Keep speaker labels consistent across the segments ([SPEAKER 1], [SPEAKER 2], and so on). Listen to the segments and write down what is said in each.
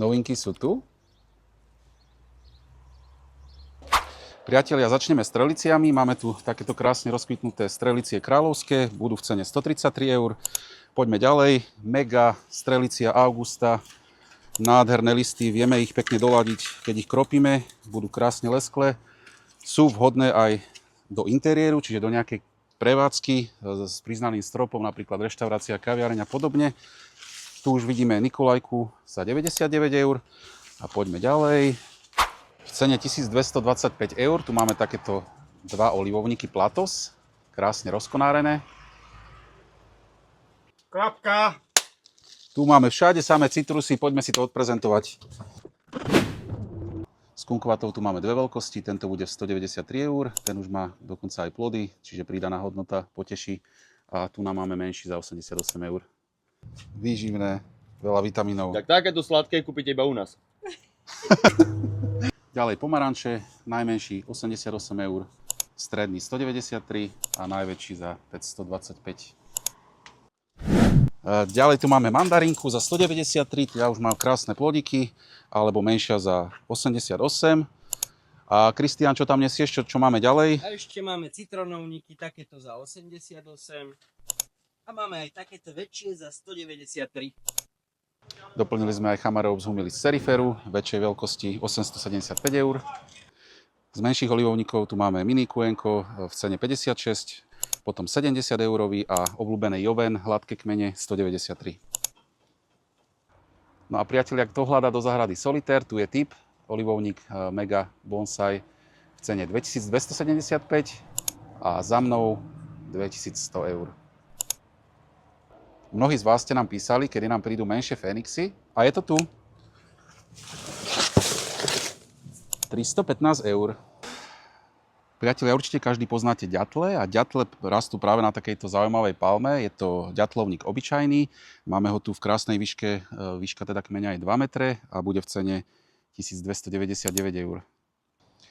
[SPEAKER 1] Novinky sú tu. Priatelia, začneme streliciami. Máme tu takéto krásne rozkvitnuté strelicie kráľovské. Budú v cene 133 eur. Poďme ďalej. Mega strelicia Augusta. Nádherné listy. Vieme ich pekne doladiť, keď ich kropíme. Budú krásne lesklé. Sú vhodné aj do interiéru, čiže do nejakej prevádzky s priznaným stropom, napríklad reštaurácia, kaviareň a podobne. Tu už vidíme Nikolajku za 99 eur. A poďme ďalej. V cene 1225 eur. Tu máme takéto dva olivovníky Platos. Krásne rozkonárené.
[SPEAKER 2] Klapka.
[SPEAKER 1] Tu máme všade samé citrusy. Poďme si to odprezentovať. S kunkovatou tu máme dve veľkosti. Tento bude v 193 eur. Ten už má dokonca aj plody, čiže pridaná hodnota poteší. A tu nám máme menší za 88 eur. Výživné, veľa vitamínov.
[SPEAKER 2] Tak takéto sladké kúpite iba u nás.
[SPEAKER 1] Ďalej pomaranče, najmenší 88 eur, stredný 193 a najväčší za 525. Ďalej tu máme mandarinku za 193, ja už mám krásne plodiky, alebo menšia za 88. A Kristián, čo tam nesieš, čo máme ďalej?
[SPEAKER 3] A ešte máme citronovníky, takéto za 88. A máme aj takéto väčšie za 193.
[SPEAKER 1] Doplnili sme aj chamarov z humilis Seriferu, väčšej veľkosti 875 eur. Z menších olivovníkov tu máme mini kuenko v cene 56, potom 70 eurový a obľúbené Joven, hladké kmene 193. No a priatelia, kto hľadá do záhrady solitér, tu je tip, olivovník Mega Bonsai v cene 2275 a za mnou 2100 eur. Mnohí z vás ste nám písali, kedy nám prídu menšie Fénixy. A je to tu. 315 eur. Priatelia, určite každý poznáte ďatle a ďatle rastú práve na takejto zaujímavej palme. Je to ďatlovník obyčajný. Máme ho tu v krásnej výške, výška teda kmeňa je 2 metre a bude v cene 1299 eur.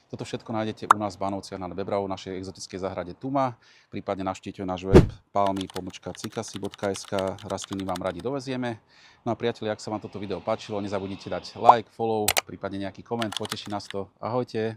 [SPEAKER 1] Toto všetko nájdete u nás v Bánovciach nad Bebravou, v našej exotickej záhrade Tuma. Prípadne navštívte náš web palmy.cikasi.sk. Rastliny vám radi dovezieme. No a priatelia, ak sa vám toto video páčilo, nezabudnite dať like, follow, prípadne nejaký koment. Poteší nás to. Ahojte.